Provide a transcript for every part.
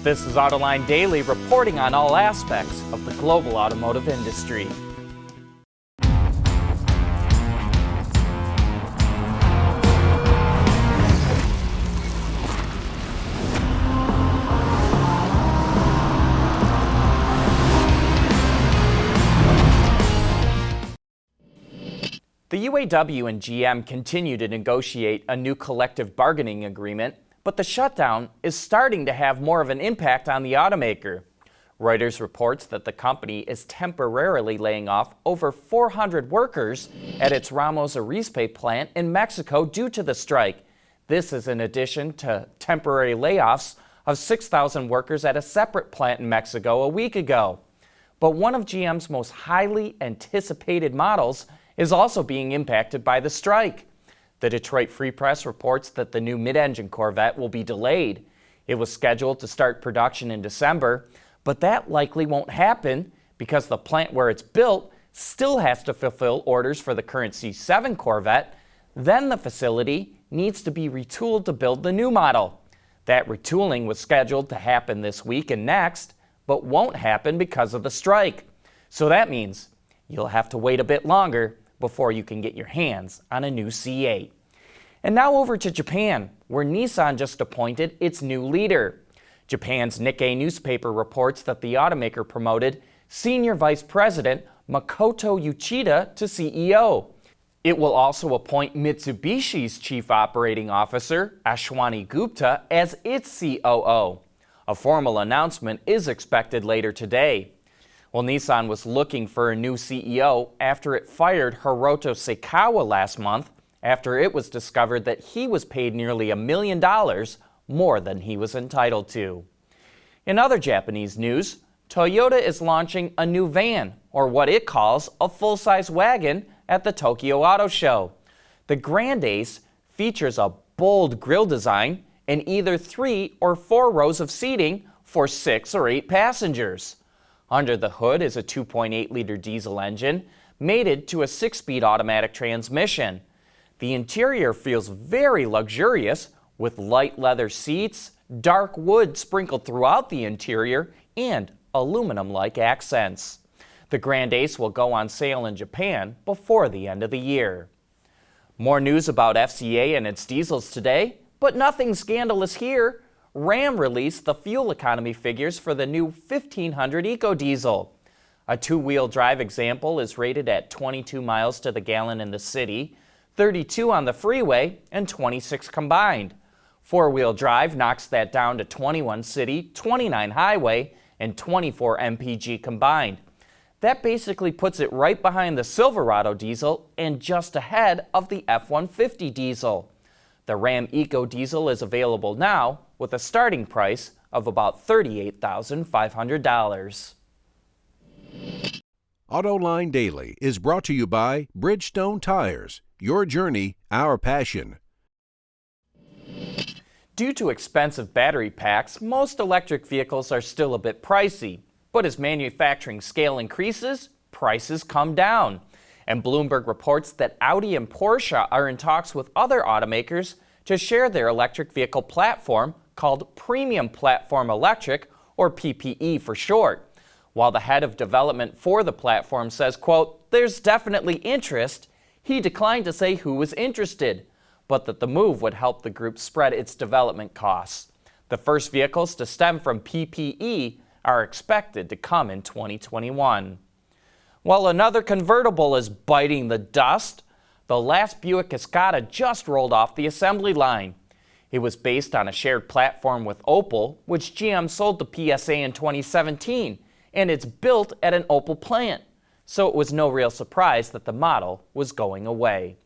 This is Autoline Daily, reporting on all aspects of the global automotive industry. The UAW and GM continue to negotiate a new collective bargaining agreement, but the shutdown is starting to have more of an impact on the automaker. Reuters reports that the company is temporarily laying off over 400 workers at its Ramos Arizpe plant in Mexico due to the strike. This is in addition to temporary layoffs of 6,000 workers at a separate plant in Mexico a week ago. But one of GM's most highly anticipated models is also being impacted by the strike. The Detroit Free Press reports that the new mid-engine Corvette will be delayed. It was scheduled to start production in December, but that likely won't happen because the plant where it's built still has to fulfill orders for the current C7 Corvette. Then the facility needs to be retooled to build the new model. That retooling was scheduled to happen this week and next, but won't happen because of the strike. So that means you'll have to wait a bit longer before you can get your hands on a new C8. And now over to Japan, where Nissan just appointed its new leader. Japan's Nikkei newspaper reports that the automaker promoted Senior Vice President Makoto Uchida to CEO. It will also appoint Mitsubishi's Chief Operating Officer, Ashwani Gupta, as its COO. A formal announcement is expected later today. Well, Nissan was looking for a new CEO after it fired Hiroto Seikawa last month after it was discovered that he was paid nearly $1 million more than he was entitled to. In other Japanese news, Toyota is launching a new van, or what it calls a full-size wagon, at the Tokyo Auto Show. The Grand Ace features a bold grille design and either 3 or 4 rows of seating for 6 or 8 passengers. Under the hood is a 2.8-liter diesel engine mated to a 6-speed automatic transmission. The interior feels very luxurious with light leather seats, dark wood sprinkled throughout the interior, and aluminum-like accents. The Grand Ace will go on sale in Japan before the end of the year. More news about FCA and its diesels today, but nothing scandalous here. Ram released the fuel economy figures for the new 1500 EcoDiesel. A 2-wheel drive example is rated at 22 miles to the gallon in the city, 32 on the freeway, and 26 combined. 4-wheel drive knocks that down to 21 city, 29 highway, and 24 MPG combined. That basically puts it right behind the Silverado diesel and just ahead of the F-150 diesel. The Ram EcoDiesel is available now with a starting price of about $38,500. Autoline Daily is brought to you by Bridgestone Tires. Your journey, our passion. Due to expensive battery packs, most electric vehicles are still a bit pricey. But as manufacturing scale increases, prices come down. And Bloomberg reports that Audi and Porsche are in talks with other automakers to share their electric vehicle platform called Premium Platform Electric, or PPE for short. While the head of development for the platform says, quote, "There's definitely interest," he declined to say who was interested, but that the move would help the group spread its development costs. The first vehicles to stem from PPE are expected to come in 2021. While another convertible is biting the dust, the last Buick Cascada just rolled off the assembly line. It was based on a shared platform with Opel, which GM sold to PSA in 2017, and it's built at an Opel plant. So it was no real surprise that the model was going away.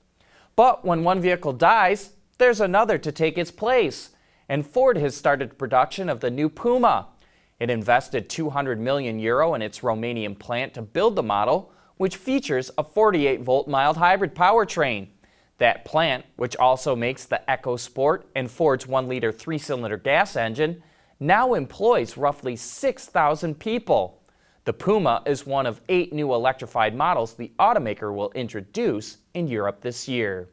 But when one vehicle dies, there's another to take its place. And Ford has started production of the new Puma. It invested €200 million in its Romanian plant to build the model, which features a 48-volt mild hybrid powertrain. That plant, which also makes the EcoSport and Ford's 1-liter 3-cylinder gas engine, now employs roughly 6,000 people. The Puma is one of 8 new electrified models the automaker will introduce in Europe this year.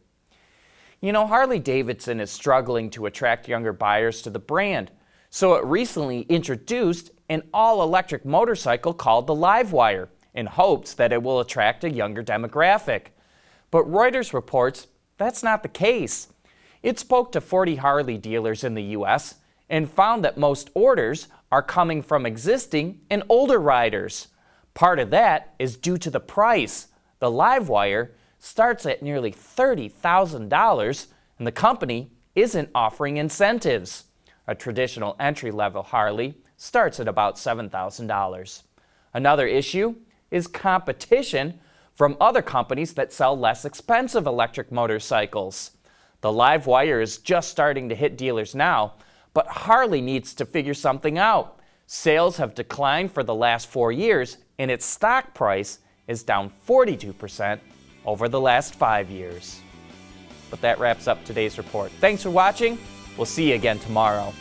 You know, Harley-Davidson is struggling to attract younger buyers to the brand, So it recently introduced an all-electric motorcycle called the LiveWire in hopes that it will attract a younger demographic. But Reuters reports that's not the case. It spoke to 40 Harley dealers in the U.S. and found that most orders are coming from existing and older riders. Part of that is due to the price. The LiveWire starts at nearly $30,000, and the company isn't offering incentives. A traditional entry-level Harley starts at about $7,000. Another issue is competition from other companies that sell less expensive electric motorcycles. The LiveWire is just starting to hit dealers now, but Harley needs to figure something out. Sales have declined for the last 4 years, and its stock price is down 42% over the last 5 years. But that wraps up today's report. Thanks for watching. We'll see you again tomorrow.